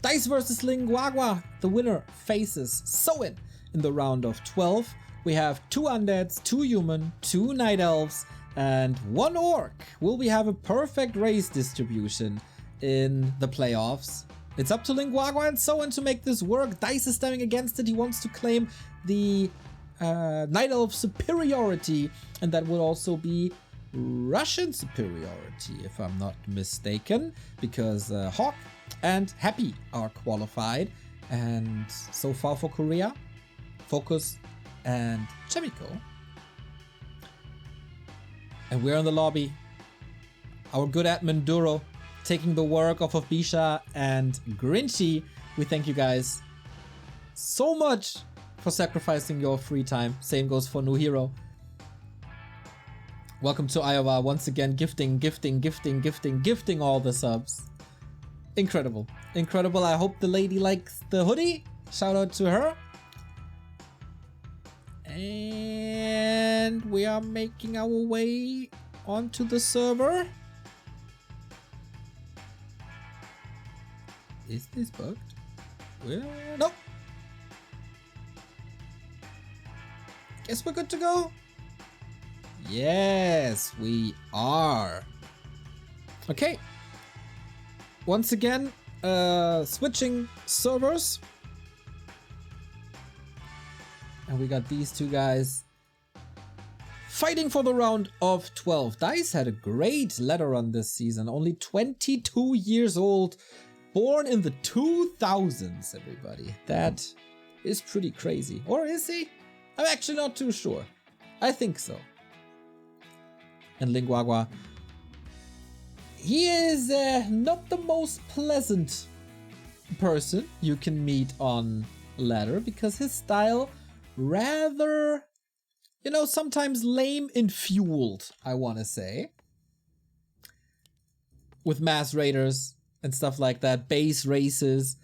Dise versus Lin Guagua. The winner faces Soin in the round of 12. We have 2 undeads, 2 human, 2 night elves, and 1 orc. Will we have a perfect race distribution in the playoffs? It's up to Lin Guagua and Soin to make this work. Dise is standing against it. He wants to claim the night elf superiority, and that would also be Russian superiority, if I'm not mistaken, because Hawk and Happy are qualified, and so far for Korea, Focus and Chemical. And we're in the lobby. Our good admin Duro taking the work off of Bisha and Grinchy. We thank you guys so much for sacrificing your free time. Same goes for New Hero. Welcome to Iowa once again, gifting all the subs. Incredible, incredible. I hope the lady likes the hoodie. Shout out to her. And we are making our way onto the server. Is this bugged? Well, nope. Guess we're good to go. Yes, we are. Okay. Once again, switching servers. And we got these 2 guys fighting for the round of 12. Dise had a great ladder run this season. Only 22 years old. Born in the 2000s, everybody. That is pretty crazy. Or is he? I'm actually not too sure. I think so. And Lin Guagua, he is not the most pleasant person you can meet on ladder, because his style rather, you know, sometimes lame and fueled, I want to say. With mass raiders and stuff like that, base races,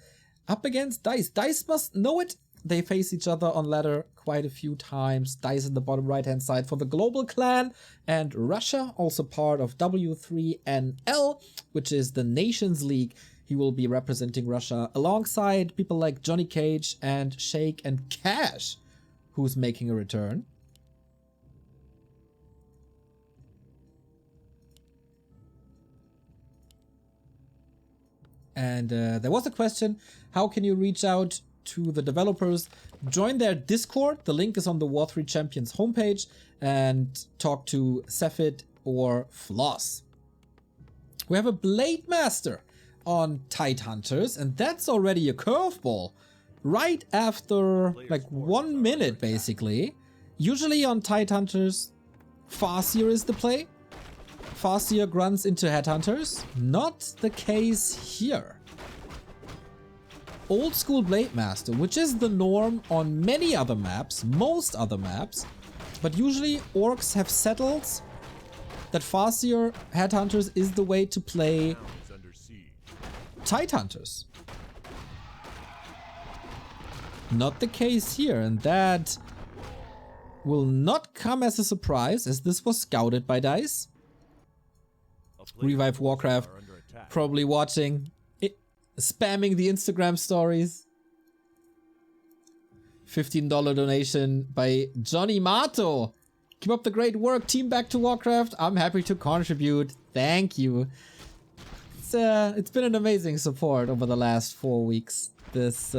up against Dise. Dise must know it. They face each other on ladder quite a few times. Dise in the bottom right hand side for the global clan, and Russia also part of W3NL, which is the Nations League. He will be representing Russia alongside people like Johnny Cage and Shake and Cash, who's making a return. And there was a question, how can you reach out to the developers? Join their Discord, the link is on the War3Champions homepage, and talk to Cephid or Floss. We have a Blade Master on Tidehunters, and that's already a curveball. Right after like 1 minute basically. Usually on Tidehunters, Farseer is the play. Farseer grunts into Headhunters. Not the case here. Old school Blade Master, which is the norm on many other maps, most other maps, but usually orcs have settled that Farseer Headhunters is the way to play Tidehunters. Not the case here, and that will not come as a surprise, as this was scouted by Dise. Revive Warcraft, probably watching it, spamming the Instagram stories. $15 donation by Johnny Mato. Keep up the great work, team back to Warcraft. I'm happy to contribute. Thank you. It's been an amazing support over the last 4 weeks. This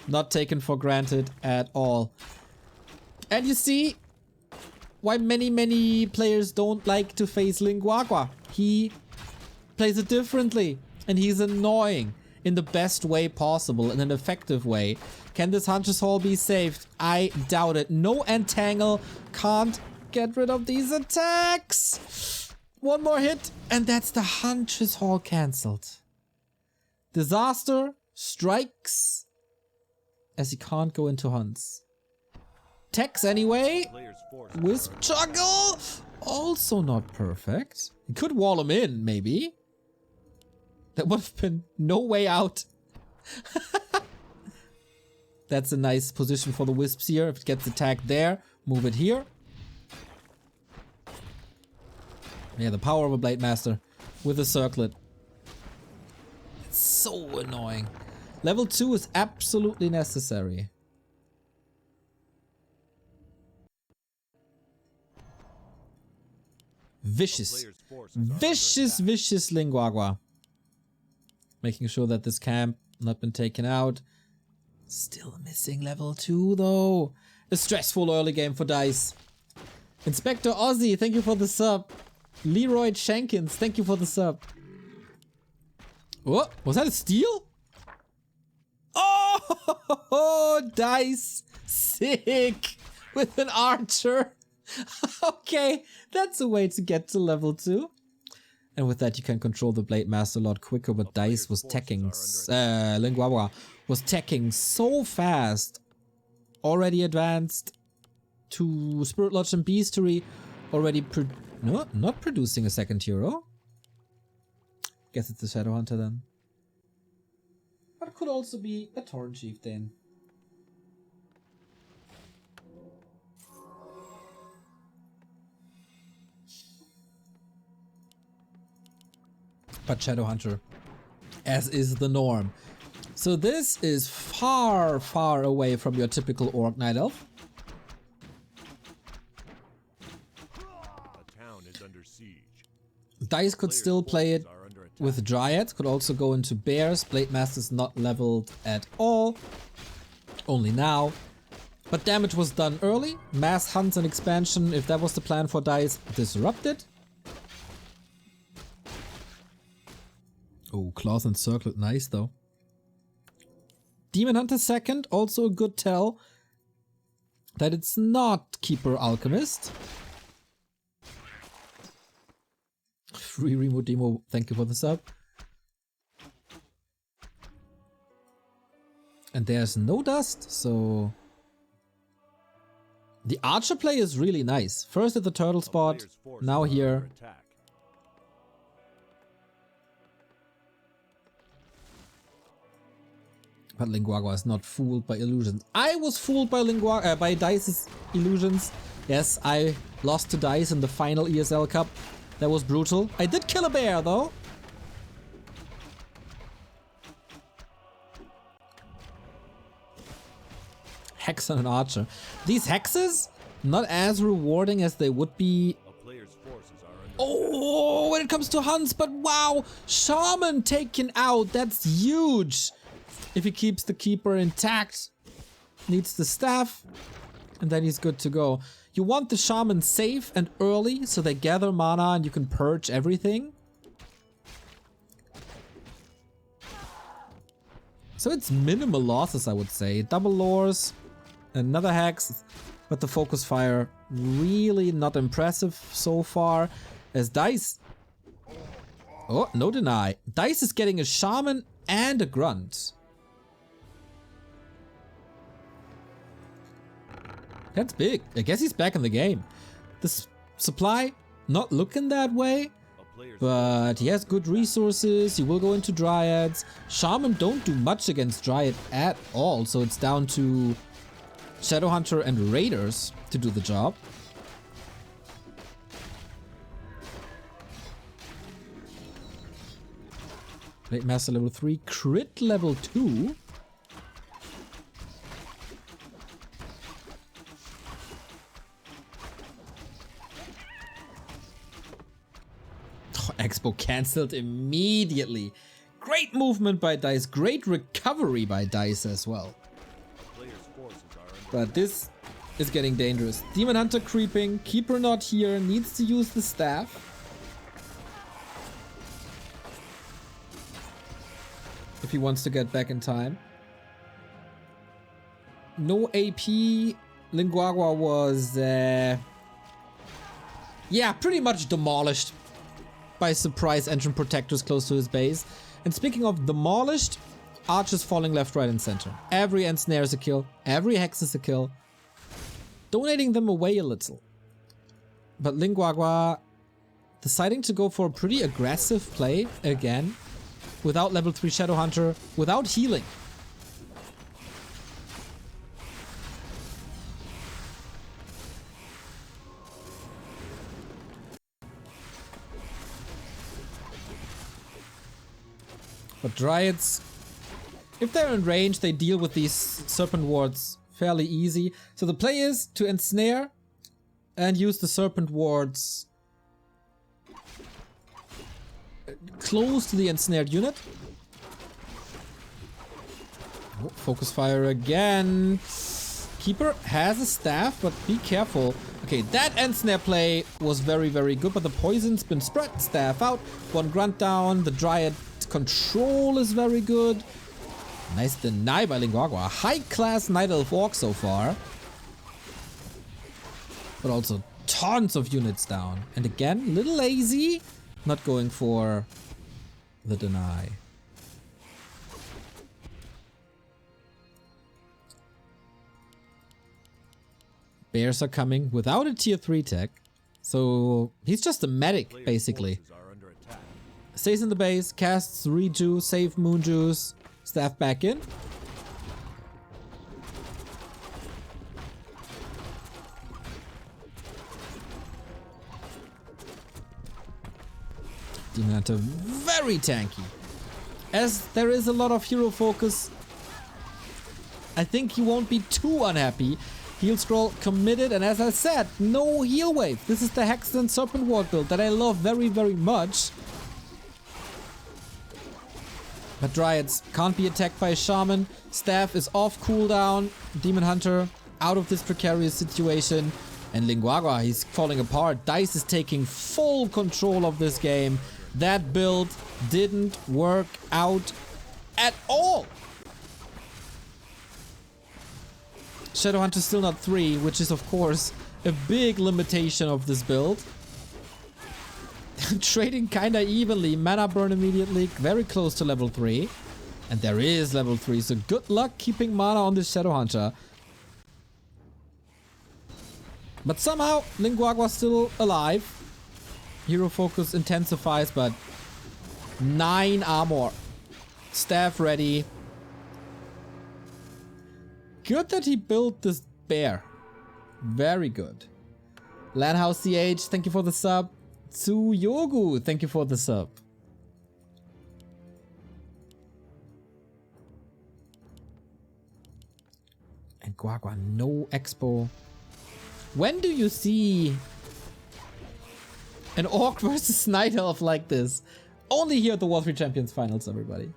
not taken for granted at all. And you see why many players don't like to face Lin Guagua. He plays it differently, and he's annoying in the best way possible, in an effective way. Can this Hunter's Hall be saved? I doubt it. No Entangle, can't get rid of these attacks. One more hit, and that's the Hunter's Hall cancelled. Disaster strikes as he can't go into hunts. Tex anyway. Wisp juggle. Also not perfect. He could wall him in, maybe. That would have been no way out. That's a nice position for the Wisps here. If it gets attacked there, move it here. Yeah, the power of a Blade Master with a circlet. Let's so annoying. Level 2 is absolutely necessary. Vicious. Vicious Lin Guagua. Making sure that this camp not been taken out. Still missing level 2 though. A stressful early game for Dise. Inspector Ozzy, thank you for the sub. Leroy Shankins, thank you for the sub. Oh, was that a steal? Oh, Dise. Sick. With an archer. Okay, that's a way to get to level 2. And with that you can control the Blade Master a lot quicker, but Dise was teching, Lin Guagua was teching so fast. Already advanced to Spirit Lodge and Beastery. Already not producing a second hero. Guess it's a Shadow Hunter then. But it could also be a Tauren Chieftain. But Shadow Hunter, as is the norm. So this is far, far away from your typical Orc Night Elf. The town is under siege. Dise could still play it with Dryads, could also go into Bears. Blade Master's not leveled at all, only now. But damage was done early. Mass hunts and expansion, if that was the plan for Dise, disrupted. Oh, Claws Encircled, nice though. Demon Hunter second, also a good tell that it's not Keeper Alchemist. Free Remo Demo, thank you for the sub. And there's no dust, so... The Archer play is really nice. First at the turtle spot, now here. But Lin Guagua is not fooled by illusions. I was fooled by by Dise's illusions. Yes, I lost to Dise in the final ESL Cup. That was brutal. I did kill a bear though. Hex on an archer. These hexes, not as rewarding as they would be. Oh, when it comes to hunts, but wow, Shaman taken out. That's huge. If he keeps the keeper intact, needs the staff, and then he's good to go. You want the shaman safe and early so they gather mana and you can purge everything. So it's minimal losses, I would say. Double lures, another hex, but the focus fire really not impressive so far. As Dise... Oh, no deny. Dise is getting a shaman and a grunt. That's big. I guess he's back in the game. The supply, not looking that way, but he has good resources. He will go into Dryads. Shaman don't do much against Dryad at all, so it's down to Shadowhunter and Raiders to do the job. Blade Master level 3, crit level 2. Expo cancelled immediately. Great movement by Dise. Great recovery by Dise as well. But this is getting dangerous. Demon Hunter creeping. Keeper not here. Needs to use the staff. If he wants to get back in time. No AP. Lin Guagua was... yeah, pretty much demolished by surprise entrant protectors close to his base. And speaking of demolished, archers falling left, right, and center. Every ensnare is a kill. Every hex is a kill. Donating them away a little. But Lin Guagua deciding to go for a pretty aggressive play again. Without level 3 Shadowhunter. Without healing. But Dryads, if they're in range, they deal with these Serpent Wards fairly easy. So the play is to ensnare and use the Serpent Wards close to the ensnared unit. Oh, focus fire again. Keeper has a staff, but be careful. Okay, that ensnare play was very, very good, but the poison's been spread. Staff out, one grunt down. The Dryad control is very good. Nice deny by Lin Guagua. High-class Night Elf Orc so far. But also tons of units down. And again, a little lazy. Not going for the deny. Bears are coming without a tier 3 tech. So he's just a medic, basically. Stays in the base, casts Reju, save Moon Juice, staff back in. Demon Hunter very tanky. As there is a lot of hero focus, I think he won't be too unhappy. Heal scroll committed, and as I said, no heal wave. This is the Hexed and Serpent Ward build that I love very, very much. But Dryads can't be attacked by a Shaman. Staff is off cooldown. Demon Hunter out of this precarious situation. And Lin Guagua, he's falling apart. Dise is taking full control of this game. That build didn't work out at all. Shadowhunter still not 3, which is of course a big limitation of this build. Trading kinda evenly, mana burn immediately, very close to level 3. And there is level 3, so good luck keeping mana on this Shadowhunter. But somehow, Lin Guagua still alive. Hero focus intensifies, but 9 armor. Staff ready. Good that he built this bear. Very good. Landhouse CH, thank you for the sub. Tsuyogu, thank you for the sub. And Guagua, no expo. When do you see an Orc versus Night Elf like this? Only here at the W3Champions finals, everybody.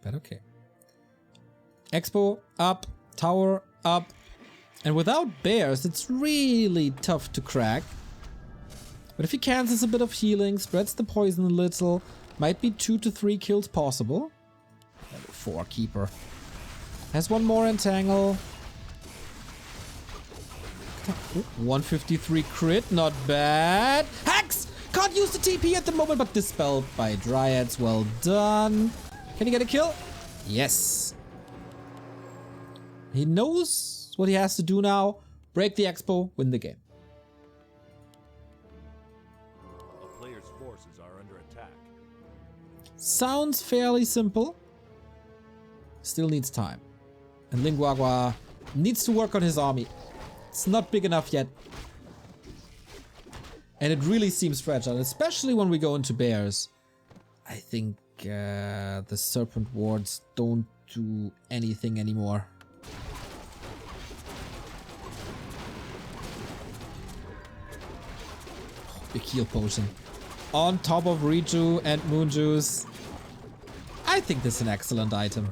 But okay. Expo up, tower up. And without bears, it's really tough to crack. But if he cancels a bit of healing, spreads the poison a little, might be 2 to 3 kills possible. Level 4 keeper. Has one more entangle. Ooh, 153 crit, not bad. Hex! Can't use the TP at the moment, but dispelled by Dryads. Well done. Can he get a kill? Yes. He knows what he has to do now. Break the expo, win the game. A player's forces are under attack. Sounds fairly simple. Still needs time. And Lin Guagua needs to work on his army. It's not big enough yet. And it really seems fragile, especially when we go into bears. I think the Serpent Wards don't do anything anymore. Oh, big heal potion. On top of Reju and Moon Juice. I think this is an excellent item.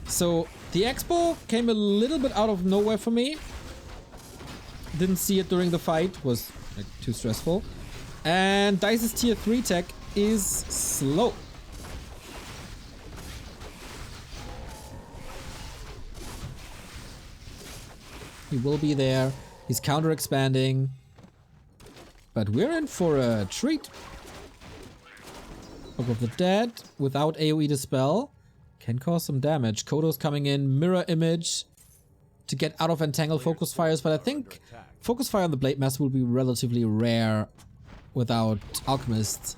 So the expo came a little bit out of nowhere for me. Didn't see it during the fight, was like, too stressful. And Dice's tier 3 tech is slow. He will be there. He's counter expanding. But we're in for a treat. Hope of the Dead without AoE dispel. Can cause some damage. Kodo's coming in. Mirror image to get out of entangle focus fires. But I think focus fire on the Blade Master will be relatively rare without Alchemist.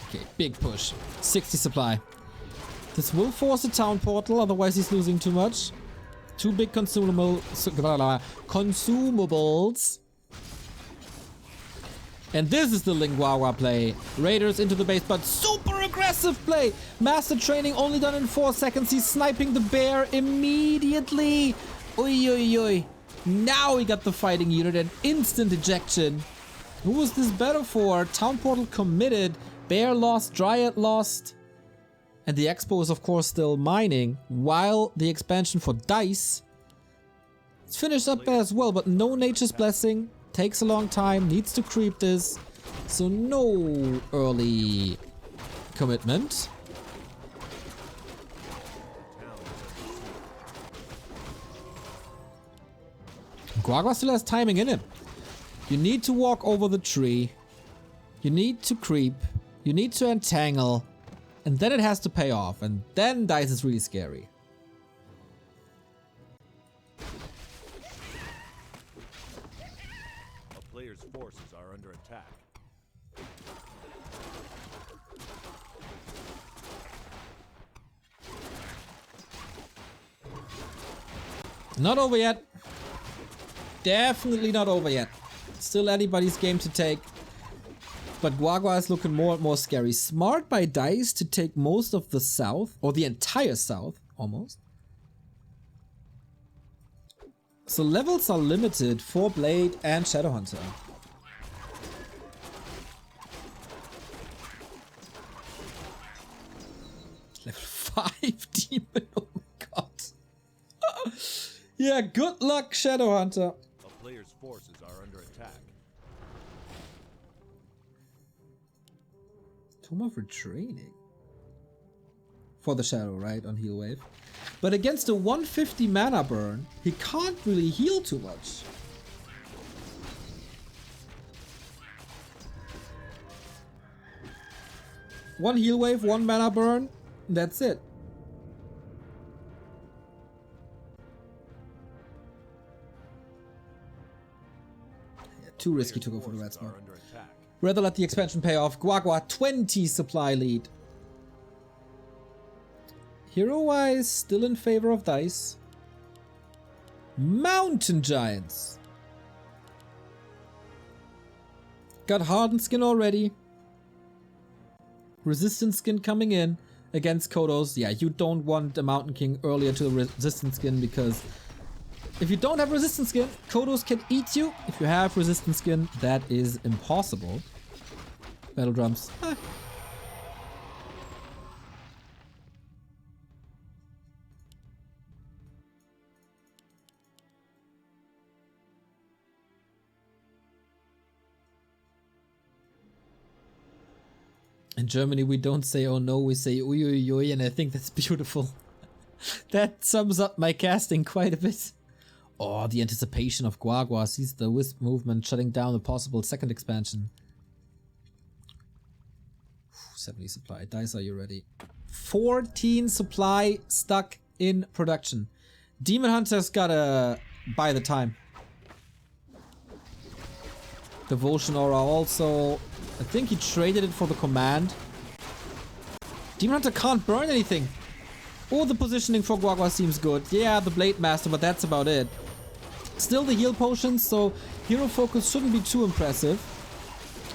Okay, big push. 60 supply. This will force a town portal, otherwise he's losing too much. Two big consumables. And this is the Lin Guagua play. Raiders into the base, but super aggressive play. Master training only done in 4 seconds. He's sniping the bear immediately. Oi, oi, oi. Now he got the fighting unit and instant ejection. Who was this better for? Town portal committed. Bear lost, Dryad lost. And the Expo is of course still mining, while the expansion for Dise is finished up as well, but no Nature's Blessing. Takes a long time, needs to creep this. So no early commitment. Guagua still has timing in him. You need to walk over the tree. You need to creep. You need to entangle. And then it has to pay off. And then Dise is really scary. A player's forces are under attack. Not over yet. Definitely not over yet. Still anybody's game to take. But Guagua is looking more and more scary. Smart by Dise to take most of the south, or the entire south, almost. So levels are limited for Blade and Shadowhunter. Level 5 demon, oh my god. Yeah, good luck, Shadowhunter. A player's forces are under attack. Toma for training. For the Shadow, right? On heal wave. But against a 150 mana burn, he can't really heal too much. One heal wave, 1 mana burn, that's it. Yeah, too risky to go for the red smoke. Rather let the expansion pay off. Guagua 20 supply lead. Hero-wise, still in favor of Dise. Mountain Giants. Got Hardened Skin already. Resistance Skin coming in against Kodos. Yeah, you don't want the Mountain King earlier to the Resistance Skin because if you don't have Resistance Skin, Kodos can eat you. If you have Resistance Skin, that is impossible. Battle Drums. Ah. In Germany, we don't say oh no, we say ui ui ui, and I think that's beautiful. That sums up my casting quite a bit. Oh, the anticipation of Guagua sees the Wisp movement shutting down the possible second expansion. 70 supply. Dise, are you ready? 14 supply stuck in production. Demon Hunter's gotta buy the time. Devotion Aura also. I think he traded it for the command. Demon Hunter can't burn anything. Oh, the positioning for Guagua seems good. Yeah, the Blade Master, but that's about it. Still the heal potions, so hero focus shouldn't be too impressive.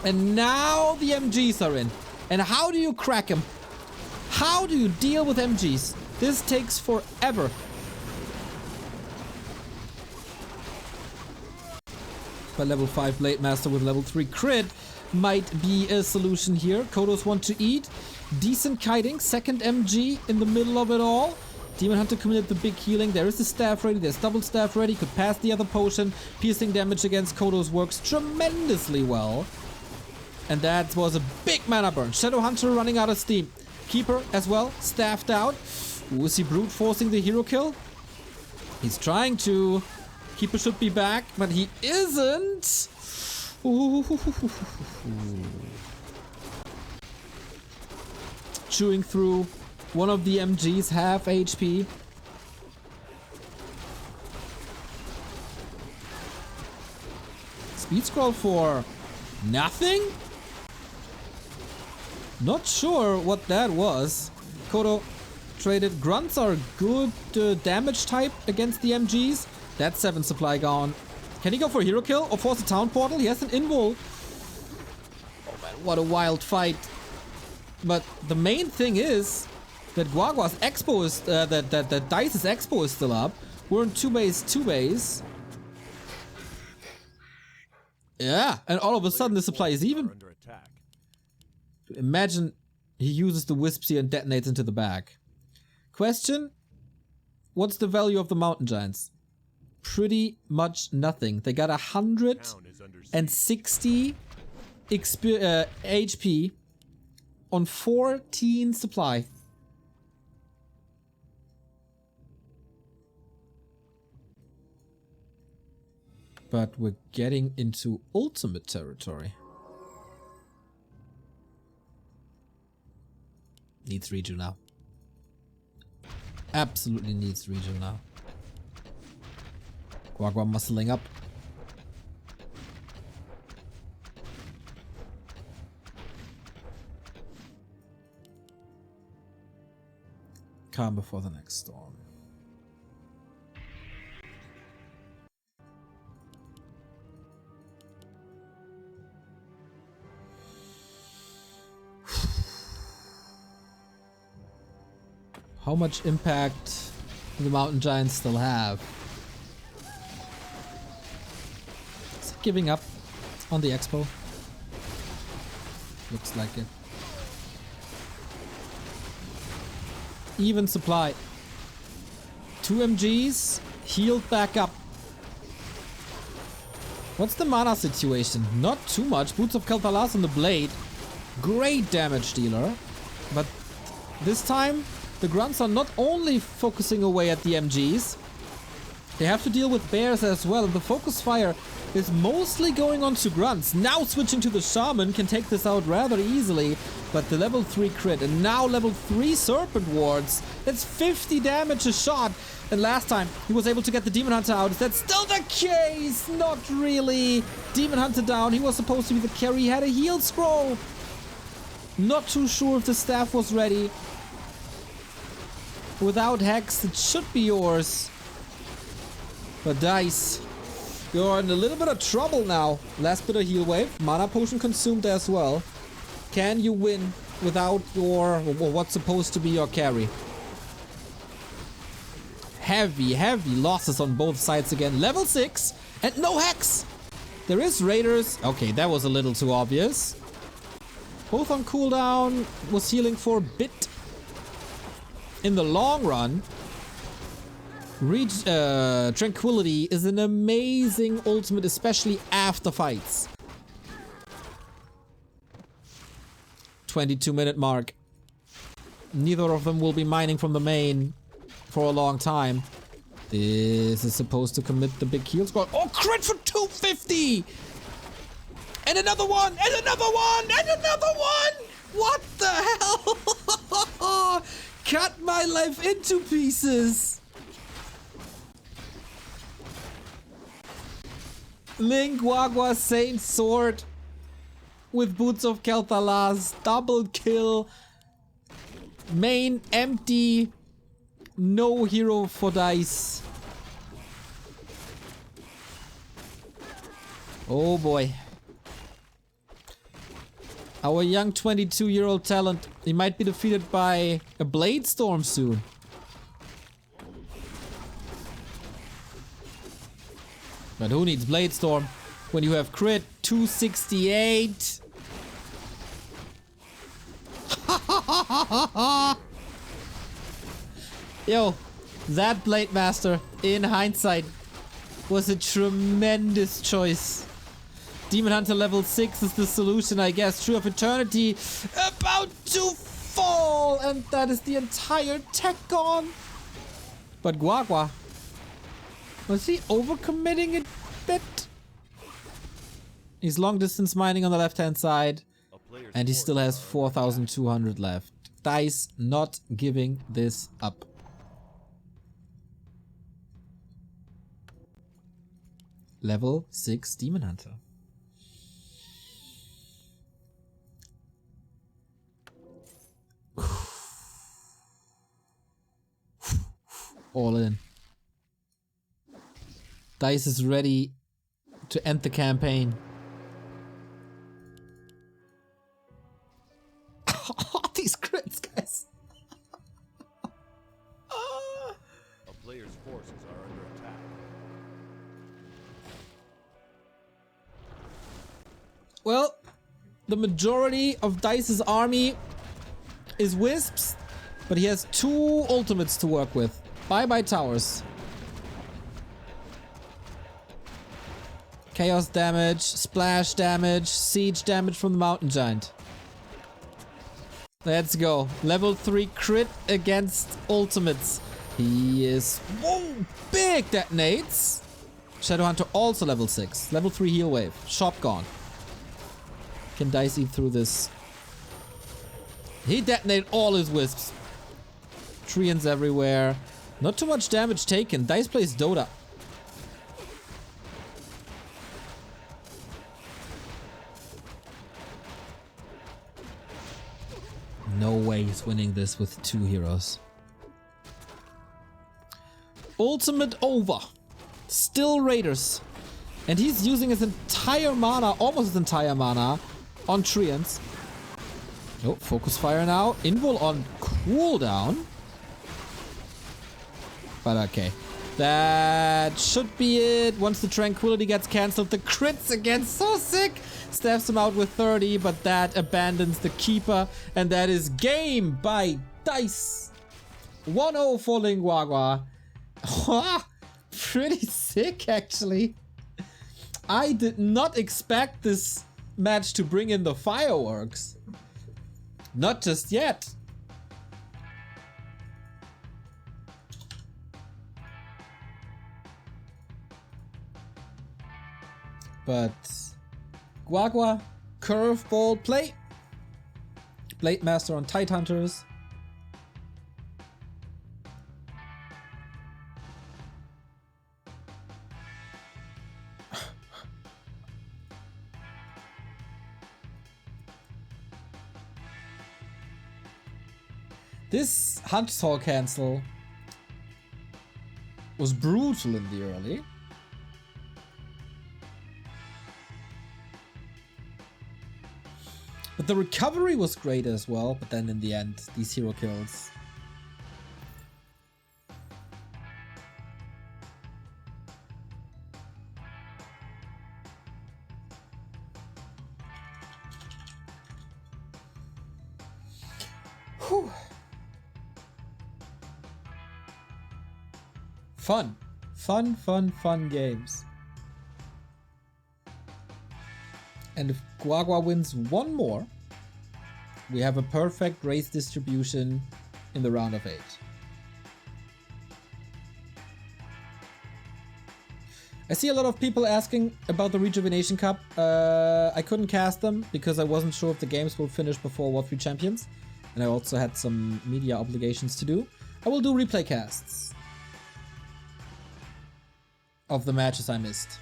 And now the MGs are in. And how do you crack them? How do you deal with MGs? This takes forever. But level 5 Blade Master with level 3 crit might be a solution here. Kodos want to eat. Decent kiting. Second MG in the middle of it all. Demon Hunter committed the big healing. There is the staff ready. There's double staff ready. Could pass the other potion. Piercing damage against Kodos works tremendously well. And that was a big mana burn. Shadowhunter running out of steam. Keeper as well. Staffed out. Ooh, is he brute forcing the hero kill? He's trying to. Keeper should be back, but he isn't. Ooh. Chewing through one of the MGs, half HP. Speed scroll for nothing? Not sure what that was. Kodo traded. Grunts are good damage type against the MGs. That's 7 supply gone. Can he go for a hero kill or force a town portal? He has an invul. Oh man, what a wild fight. But the main thing is that Guagua's expo is, that Dice's expo is still up. We're in 2 base. Yeah, and all of a sudden the supply is even. Under attack. Imagine he uses the Wisp Seer and detonates into the back. Question: what's the value of the Mountain Giants? Pretty much nothing. They got 160 HP on 14 supply. But we're getting into ultimate territory. Needs regen now. Absolutely needs regen now. Guagua muscling up. Calm before the next storm. How much impact do the Mountain Giants still have? Is it giving up on the expo? Looks like it. Even supply. 2 MGs healed back up. What's the mana situation? Not too much. Boots of Kel'Thalas on the blade. Great damage dealer. But this time the grunts are not only focusing away at the MGs, they have to deal with bears as well, and the focus fire is mostly going on to grunts. Now switching to the shaman can take this out rather easily, but the level 3 crit and now level 3 serpent wards, that's 50 damage a shot. And last time he was able to get the Demon Hunter out. Is that still the case? Not really. Demon Hunter down. He was supposed to be the carry. He had a heal scroll. Not too sure if the staff was ready. Without Hex, it should be yours. But Dise, you're in a little bit of trouble now. Last bit of heal wave. Mana potion consumed as well. Can you win without your, what's supposed to be your carry? Heavy losses on both sides again. Level 6 and no Hex. There is Raiders. Okay, that was a little too obvious. Both on cooldown. Was healing for a bit. In the long run, Tranquility is an amazing ultimate, especially after fights. 22-minute mark. Neither of them will be mining from the main for a long time. This is supposed to commit the big heal squad. Oh, crit for 250! And another one! And another one! And another one! What the hell? Cut my life into pieces! Lin Guagua Saint Sword with Boots of Kel'Thalas. Double kill. Main empty. No hero for Dise. Oh boy. Our young 22-year-old talent, he might be defeated by a Blade Storm soon. But who needs Blade Storm when you have crit 268? Yo, that Blade Master, in hindsight, was a tremendous choice. Demon Hunter level 6 is the solution, I guess. Tree of Eternity about to fall, and that is the entire tech gone. But Guagua, was he overcommitting a bit? He's long distance mining on the left hand side, and he still has 4,200 left. Dise not giving this up. Level 6 Demon Hunter. All in. Dise is ready to end the campaign. These crits, guys. A player's forces are under attack. Well, the majority of Dice's army is wisps, but he has 2 ultimates to work with. Bye-bye towers. Chaos damage, splash damage, siege damage from the mountain giant. Let's go. Level 3 crit against ultimates. He is... Whoa! Big detonates! Shadowhunter also level 6. Level 3 heal wave. Shop gone. Can Dise eat through this? He detonated all his wisps. Treants everywhere. Not too much damage taken. Dise plays Dota. No way he's winning this with 2 heroes. Ultimate over. Still Raiders. And he's using his entire mana, almost his entire mana, on Treants. Oh, focus fire now. Invul on cooldown. But okay. That should be it. Once the tranquility gets cancelled, the crits again. So sick. Staffs him out with 30, but that abandons the keeper. And that is game by Dise. 1-0 for Lin Guagua. Pretty sick, actually. I did not expect this match to bring in the fireworks. Not just yet. But Guagua, curveball play. Blade Master on Tide Hunters. This Hunter's Hall cancel was brutal in the early. But the recovery was great as well, but then in the end, these hero kills. Whew. Fun. Fun games. And if Guagua wins one more, we have a perfect race distribution in the round of 8. I see a lot of people asking about the Rejuvenation Cup. I couldn't cast them because I wasn't sure if the games will finish before W3Champions. And I also had some media obligations to do. I will do replay casts of the matches I missed.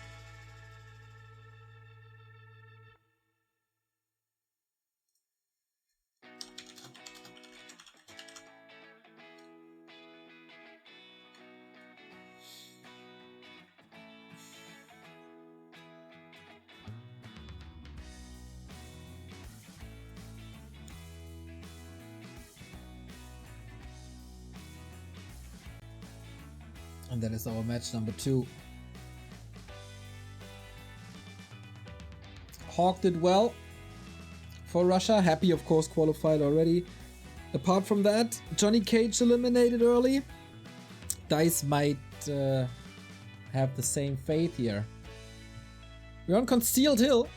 And that is our match number 2. Hawk did well for Russia. Happy, of course, qualified already. Apart from that, Johnny Cage eliminated early. Dise might have the same fate here. We're on Concealed Hill,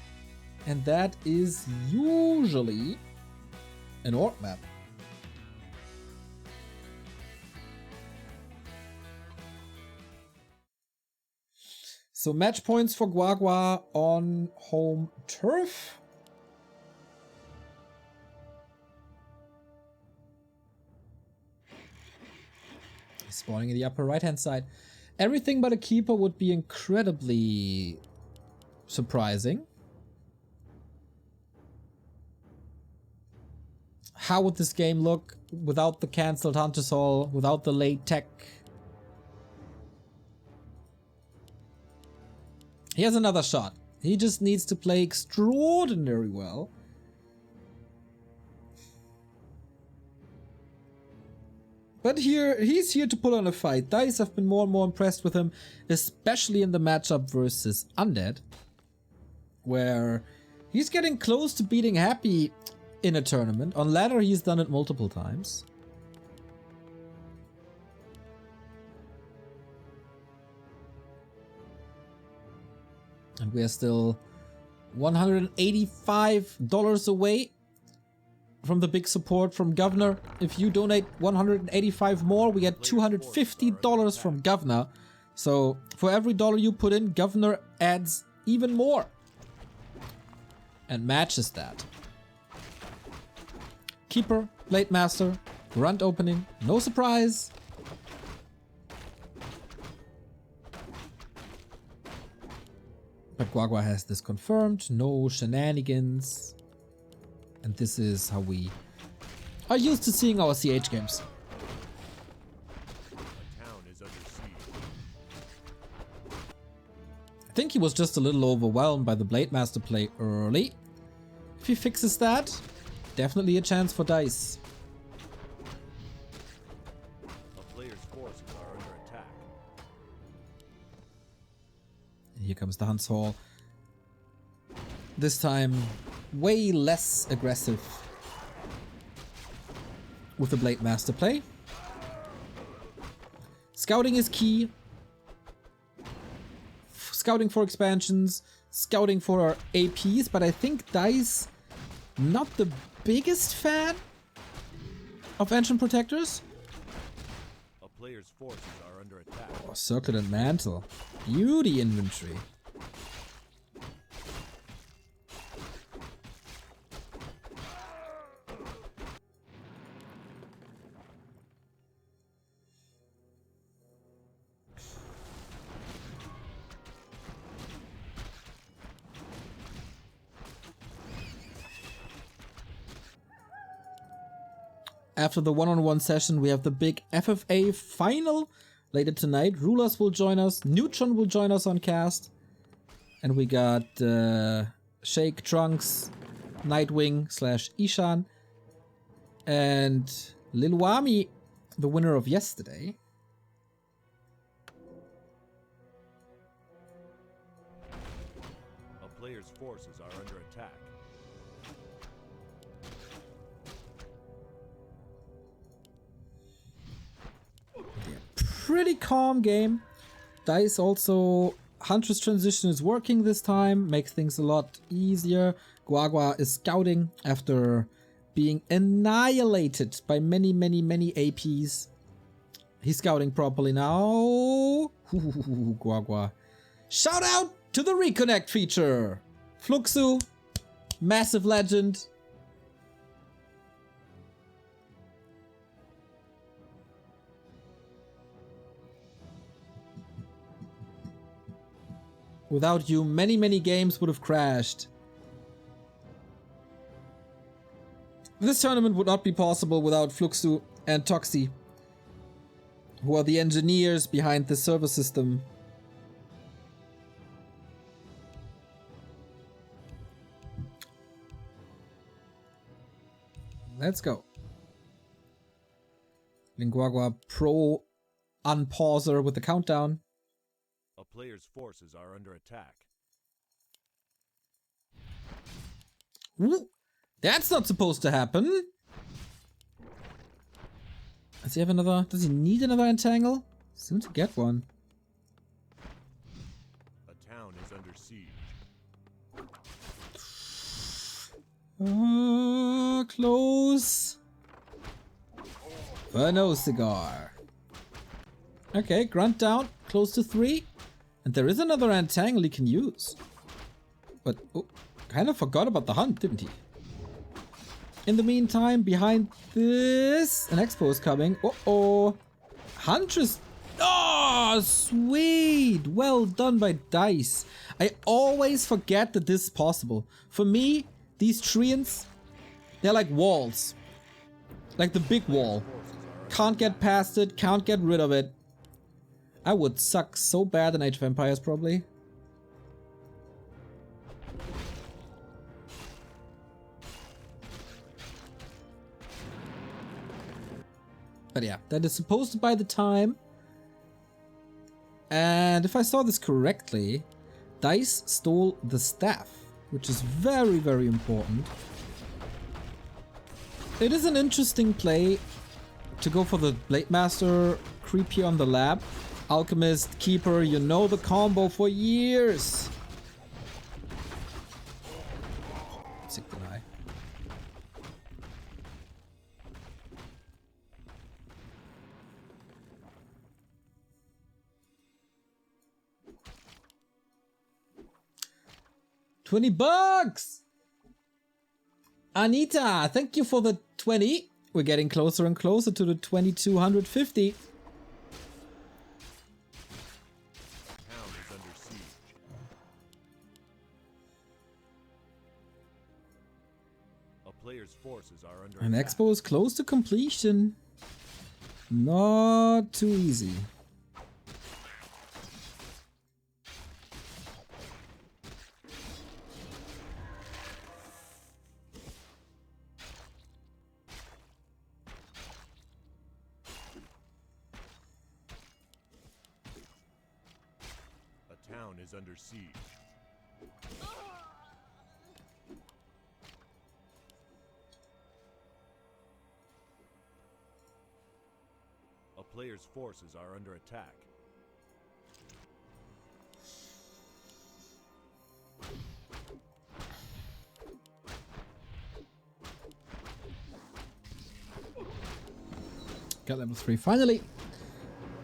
and that is usually an orc map. So match points for Guagua on home turf. He's spawning in the upper right hand side. Everything but a keeper would be incredibly surprising. How would this game look without the cancelled Hunter's Hall, without the late tech He has another shot. He just needs to play extraordinarily well. But he's here to put on a fight. Dise have been more and more impressed with him, especially in the matchup versus Undead, where he's getting close to beating Happy in a tournament. On ladder, he's done it multiple times. And we are still $185 away from the big support from Governor. If you donate 185 more, we get $250 from Governor. So for every dollar you put in, Governor adds even more and matches that. Keeper, Blade Master, Grunt opening, no surprise. But Guagua has this confirmed, no shenanigans. And this is how we are used to seeing our CH games. The town is under siege. I think he was just a little overwhelmed by the Blade Master play early. If he fixes that, definitely a chance for Dise. A player's forces are under attack. Here comes the Hunts Hall. This time, way less aggressive with the Blade Master play. Scouting is key. Scouting for expansions, scouting for our APs, but I think Dise not the biggest fan of Ancient Protectors. A player's forces are under attack. Oh, Circlet and Mantle. Beauty inventory. After the one-on-one session, we have the big FFA final later tonight. Rulers will join us. Neutron will join us on cast. And we got Shake, Trunks, Nightwing / Ishan. And Liluami, the winner of yesterday. A player's forces are under attack. Pretty calm game. Dise also, Huntress transition is working this time, makes things a lot easier. Guagua is scouting after being annihilated by many APs. He's scouting properly now. Guagua. Shout out to the Reconnect feature. Fluxu, massive legend. Without you, many games would have crashed. This tournament would not be possible without Fluxu and Toxi, who are the engineers behind the server system. Let's go. Lin Guagua pro unpauser with the countdown. A player's forces are under attack. Ooh, that's not supposed to happen. Does he have another? Does he need another entangle? Soon to get one. A town is under siege. Close. No cigar. Okay, grunt down, close to 3. And there is another entangle he can use. But kind of forgot about the hunt, didn't he? In the meantime, behind this, an expo is coming. Uh-oh. Huntress. Oh, sweet. Well done by Dise. I always forget that this is possible. For me, these treants, they're like walls. Like the big wall. Can't get past it, can't get rid of it. I would suck so bad in Age of Empires, probably. But yeah, that is supposed to buy the time. And if I saw this correctly, Dise stole the staff, which is very, very important. It is an interesting play to go for the Blade Master creep here on the lab. Alchemist, Keeper, you know the combo for years. Sick deny. $20! Anita, thank you for the 20. We're getting closer and closer to the 2250. Player's forces are under An attack. expo is close to completion. Not too easy. A town is under siege. A player's forces are under attack. Got level 3 finally.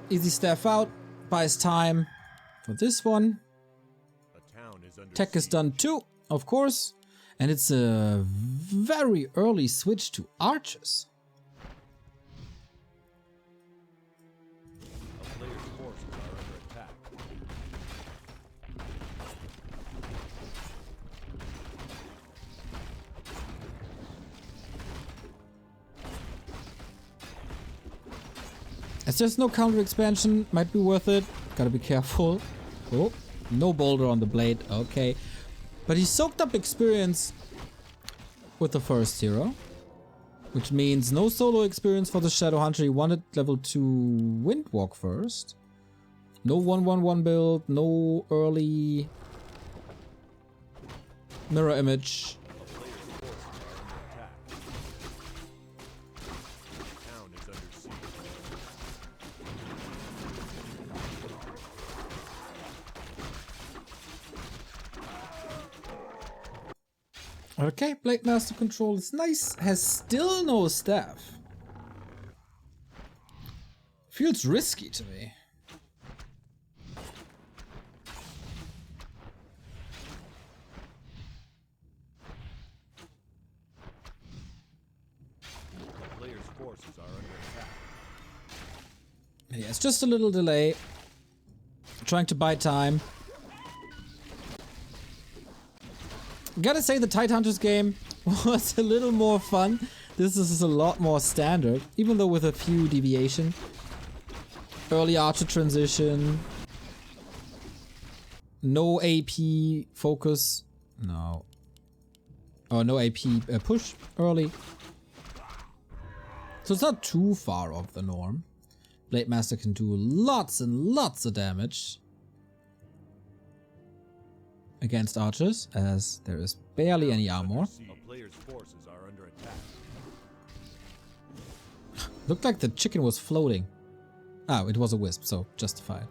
Easy staff out. Buys time for this one. A town is under Tech is siege. done too, of course. And it's a very early switch to archers. A player's forces are under attack. As there's no counter expansion, might be worth it. Gotta be careful. Oh, no boulder on the blade. Okay. But he soaked up experience with the first hero. Which means no solo experience for the Shadow Hunter. He wanted level 2 Windwalk first. No 1-1-1 build. No early mirror image. A player's forces are under attack. A town is under siege. Okay, Blade Master control is nice. Has still no staff. Feels risky to me. A player's forces are under attack. Yeah, it's just a little delay. Trying to buy time. Gotta say the Tidehunters game was a little more fun. This is a lot more standard, even though with a few deviation. Early archer transition. No AP focus. No. Oh, no AP push early. So it's not too far off the norm. Blade Master can do lots and lots of damage against archers, as there is barely any armor. A player's forces are under attack. Looked like the chicken was floating. Oh, it was a wisp, so justified.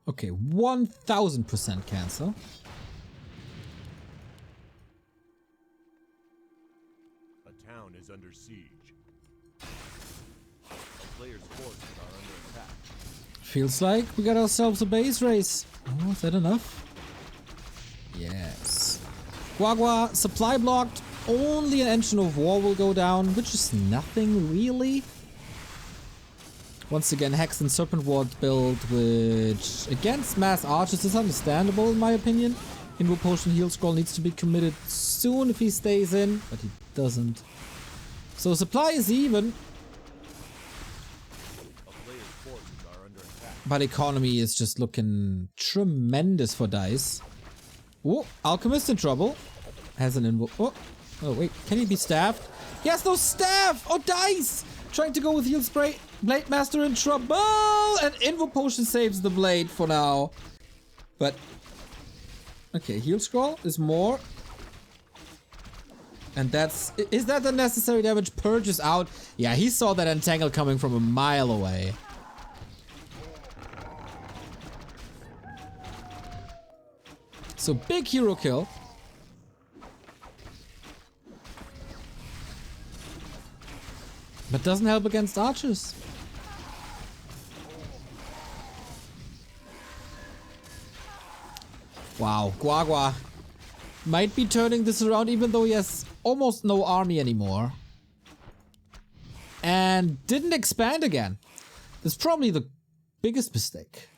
Okay, 1000% cancel. A town is under siege. A player's forces are under attack. Feels like we got ourselves a base race. Oh, is that enough? Yes. Guagua, supply blocked. Only an engine of war will go down, which is nothing really. Once again, Hex and Serpent Ward build, which against mass archers is understandable in my opinion. Invo Potion Heal Scroll needs to be committed soon if he stays in, but he doesn't. So supply is even. But economy is just looking tremendous for Dise. Oh, Alchemist in trouble. Has an invo. Oh wait, can he be staffed? He has no staff! Oh, Dise! Trying to go with Heal Spray. Blade Master in trouble! And Invo Potion saves the blade for now. But... okay, Heal Scroll is more. And that's... is that the necessary damage? Purges out. Yeah, he saw that Entangle coming from a mile away. So big hero kill. But doesn't help against archers. Wow, Guagua might be turning this around even though he has almost no army anymore. And didn't expand again. That's probably the biggest mistake.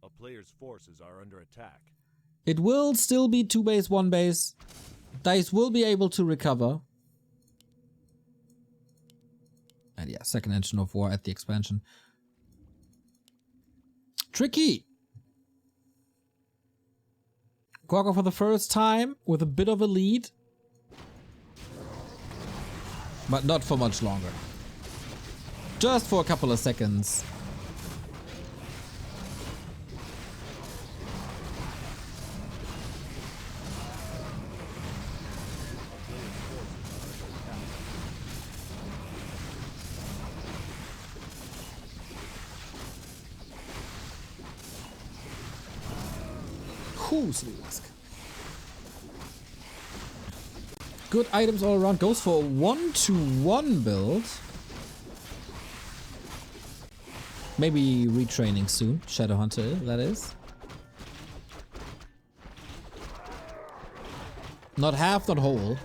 A player's forces are under attack. It will still be 2 base, 1 base. Dise will be able to recover. And yeah, second engine of war at the expansion. Tricky! Guagua for the first time with a bit of a lead. But not for much longer. Just for a couple of seconds. Good items all around. Goes for a 1-to-1 build. Maybe retraining soon. Shadowhunter, that is. Not half, not whole.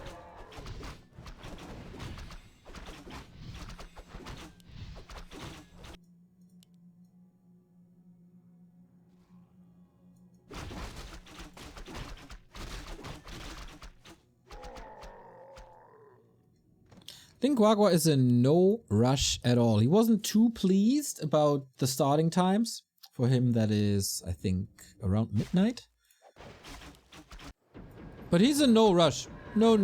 Lin Guagua is in no rush at all. He wasn't too pleased about the starting times. For him, that is, I think, around midnight. But he's in no rush. No. A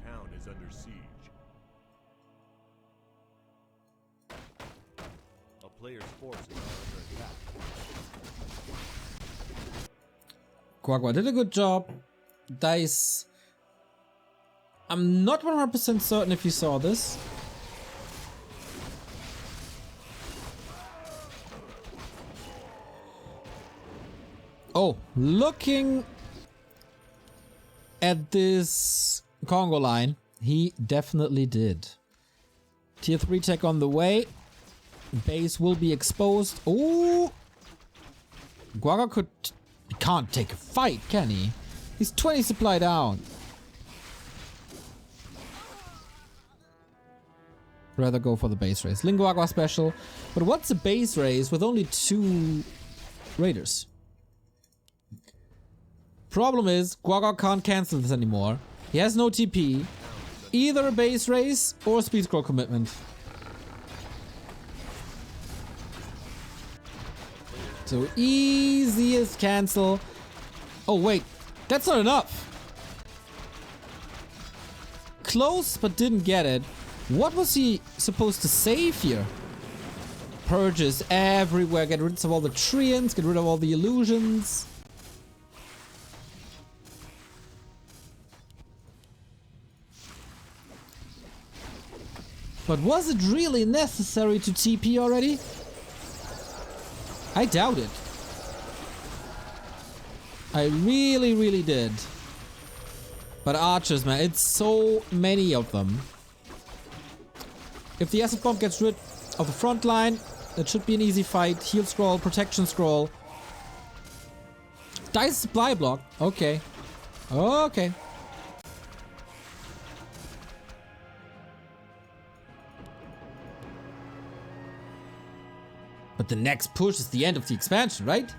town is under siege. Player's forces are under attack. Guagua did a good job. Dise. I'm not 100% certain if you saw this. Oh, looking at this Congo line, he definitely did. Tier 3 tech on the way. Base will be exposed. Oh! Guagua can't take a fight, can he? He's 20 supply down. Rather go for the base race. Lin Guagua special. But what's a base race with only 2 raiders? Problem is, Guagua can't cancel this anymore. He has no TP. Either a base race or a speed scroll commitment. So easiest cancel. Oh wait, that's not enough. Close but didn't get it. What was he supposed to save here? Purges everywhere. Get rid of all the treants. Get rid of all the illusions. But was it really necessary to TP already? I doubt it. I really did. But archers, man, it's so many of them. If the acid bomb gets rid of the front line, It should be an easy fight. Heal scroll, protection scroll. Dise supply block. Okay. Okay. But the next push is the end of the expansion, right?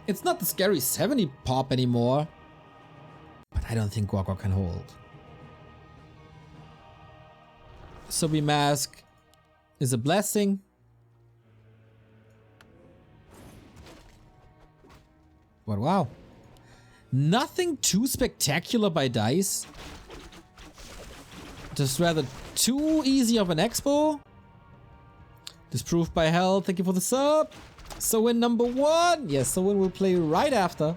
It's not the scary 70 pop anymore. But I don't think Guagua can hold. Subi Mask is a blessing. But wow. Nothing too spectacular by Dise. Just rather too easy of an expo. Disproved by Hell, thank you for the sub. So win number 1. Yes, so win will play right after.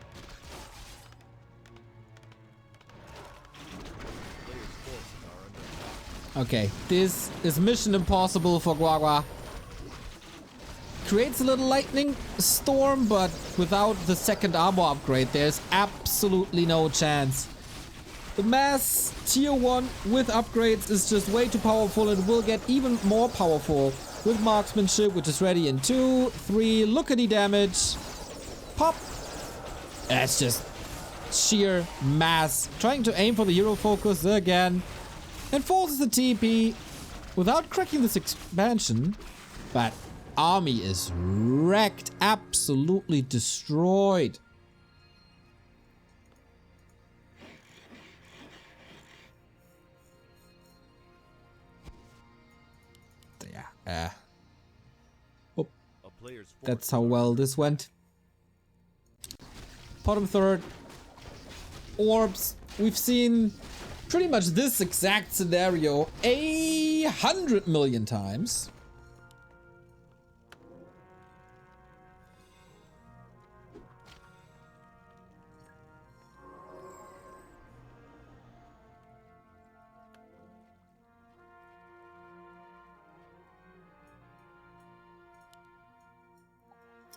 Okay, this is mission impossible for Guagua. Creates a little lightning storm, but without the second armor upgrade, there's absolutely no chance. The mass tier 1 with upgrades is just way too powerful and will get even more powerful with marksmanship, which is ready in 2, 3. Look at the damage. Pop. That's just sheer mass. Trying to aim for the hero focus again. And forces the TP without cracking this expansion. But army is wrecked. Absolutely destroyed. Yeah. Oh, that's how well this went. Bottom third. Orbs. We've seen pretty much this exact scenario 100 million times.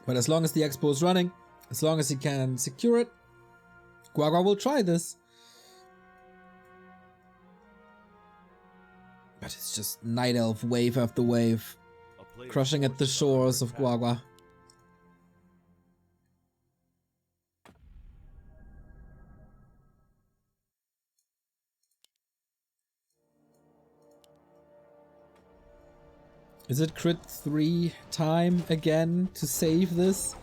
But as long as the expo is running, as long as he can secure it, Guagua will try this. But it's just Night Elf wave after wave, crushing at the shores of Guagua. Is it crit 3 time again to save this?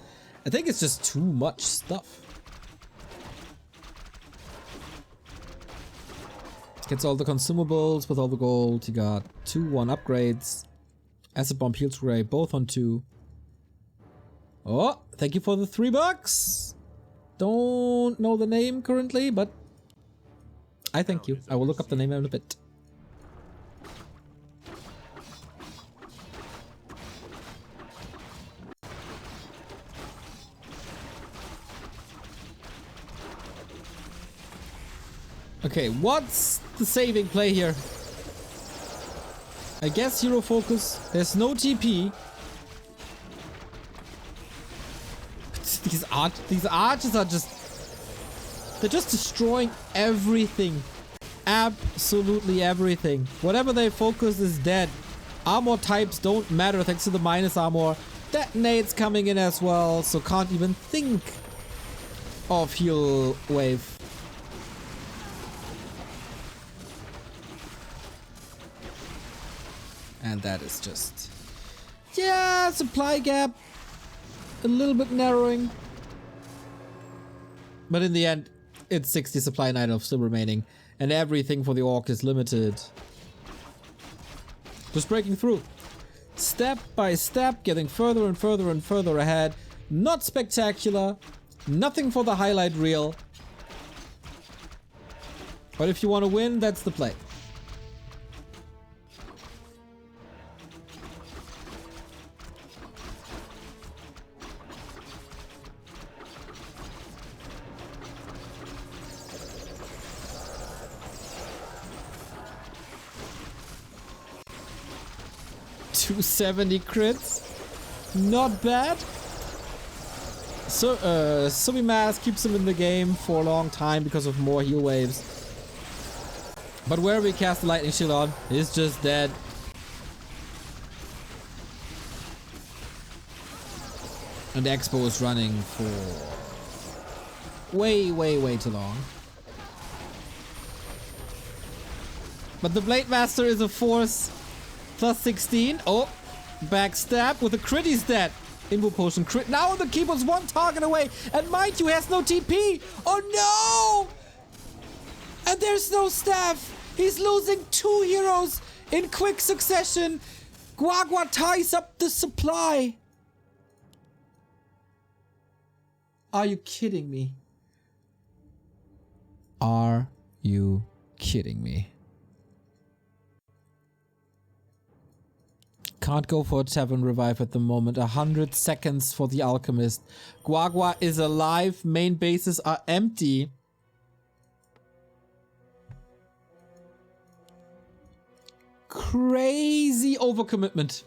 I think it's just too much stuff. Gets all the consumables with all the gold. He got 2-1 upgrades. Acid Bomb, Heal Spray, both on 2. Oh, thank you for the $3. Don't know the name currently, but I thank you. I will look up the name in a bit. Okay, what's the saving play here? I guess hero focus. There's no TP. These archers are just... they're just destroying everything. Absolutely everything. Whatever they focus is dead. Armor types don't matter thanks to the minus armor. Detonates coming in as well, so can't even think of heal wave. And that is just... yeah, supply gap. A little bit narrowing. But in the end, it's 60 supply Night Elf still remaining. And everything for the Orc is limited. Just breaking through. Step by step, getting further and further and further ahead. Not spectacular. Nothing for the highlight reel. But if you want to win, that's the play. $270 crits. Not bad. So, Subi Mask keeps him in the game for a long time because of more heal waves. But wherever he casts the lightning shield on, he's just dead. And Expo is running for way, way, way too long. But the Blade Master is a force. Plus 16. Oh, backstab with a crit is dead. Invo potion crit. Now the keyboard's one target away. And mind you, has no TP. Oh no! And there's no staff. He's losing 2 heroes in quick succession. Guagua ties up the supply. Are you kidding me? Are you kidding me? Can't go for a tavern revive at the moment. 100 seconds for the alchemist. Guagua is alive. Main bases are empty. Crazy overcommitment.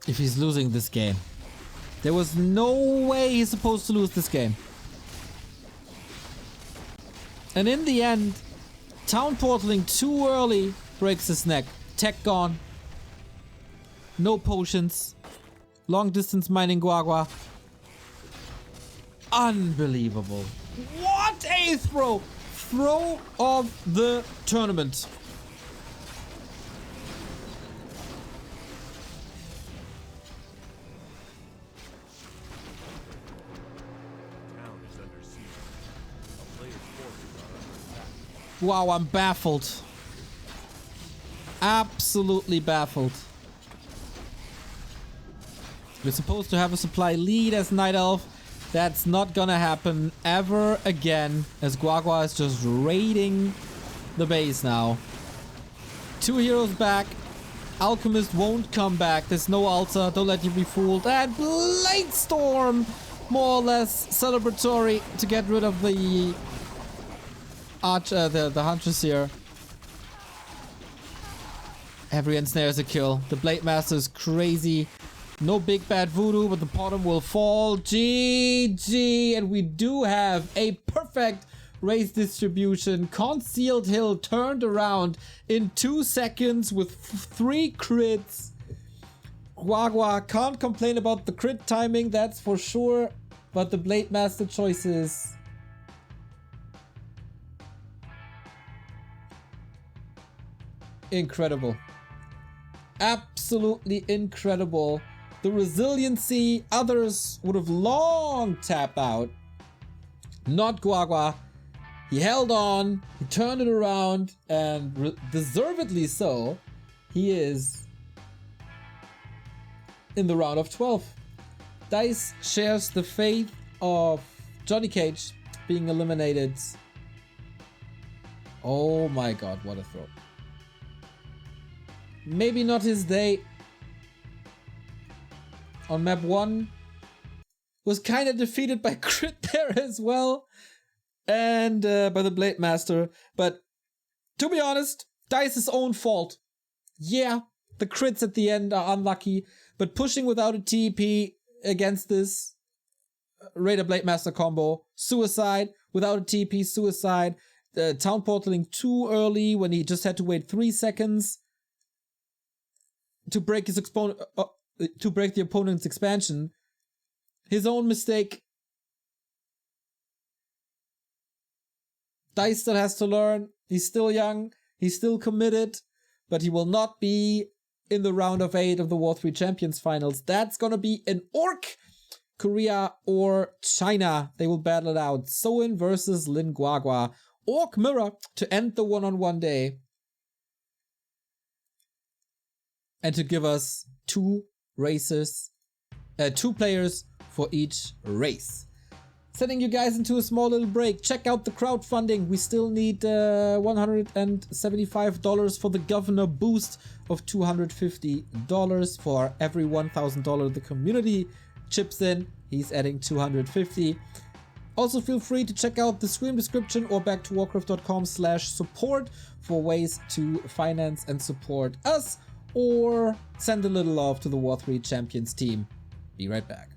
If he's losing this game. There was no way he's supposed to lose this game. And in the end, town portaling too early breaks his neck. Tech gone. No potions. Long distance mining Guagua. Unbelievable. What a throw! Throw of the tournament. Wow, I'm baffled. Absolutely baffled. We're supposed to have a supply lead as Night Elf. That's not gonna happen ever again, as Guagua is just raiding the base now. 2 heroes back. Alchemist won't come back. There's no altar. Don't let you be fooled. And Blade Storm! More or less celebratory to get rid of the the Huntress here. Every ensnare is a kill. The Blade Master is crazy. No big bad voodoo, but the bottom will fall. GG! And we do have a perfect race distribution. Concealed Hill turned around in 2 seconds with 3 crits. Guagua can't complain about the crit timing, that's for sure. But the Blade Master choices. Incredible. Absolutely incredible. The resiliency, others would have long tapped out. Not Guagua. He held on, he turned it around, and deservedly so, he is in the round of 12. Dise shares the fate of Johnny Cage being eliminated. Oh my god, what a throw. Maybe not his day. On map 1 was kind of defeated by crit there as well, and by the Blade Master. But to be honest, Dice's own fault. Yeah, the crits at the end are unlucky, but pushing without a TP against this Raider Blade Master combo, suicide. Without a TP, suicide. Town portaling too early when he just had to wait 3 seconds to break his exponent, to break the opponent's expansion. His own mistake. Dise still has to learn. He's still young. He's still committed. But he will not be in the round of 8 of the W3Champions finals. That's gonna be in ORC, Korea or China. They will battle it out. Soin versus Lin Guagua. ORC Mirror to end the one-on-one day. And to give us 2 races, 2 players for each race. Sending you guys into a small little break. Check out the crowdfunding. We still need $175 for the governor boost of $250 for every $1,000 the community chips in. He's adding $250. Also feel free to check out the stream description or back to warcraft.com/support for ways to finance and support us or send a little love to the W3Champions team. Be right back.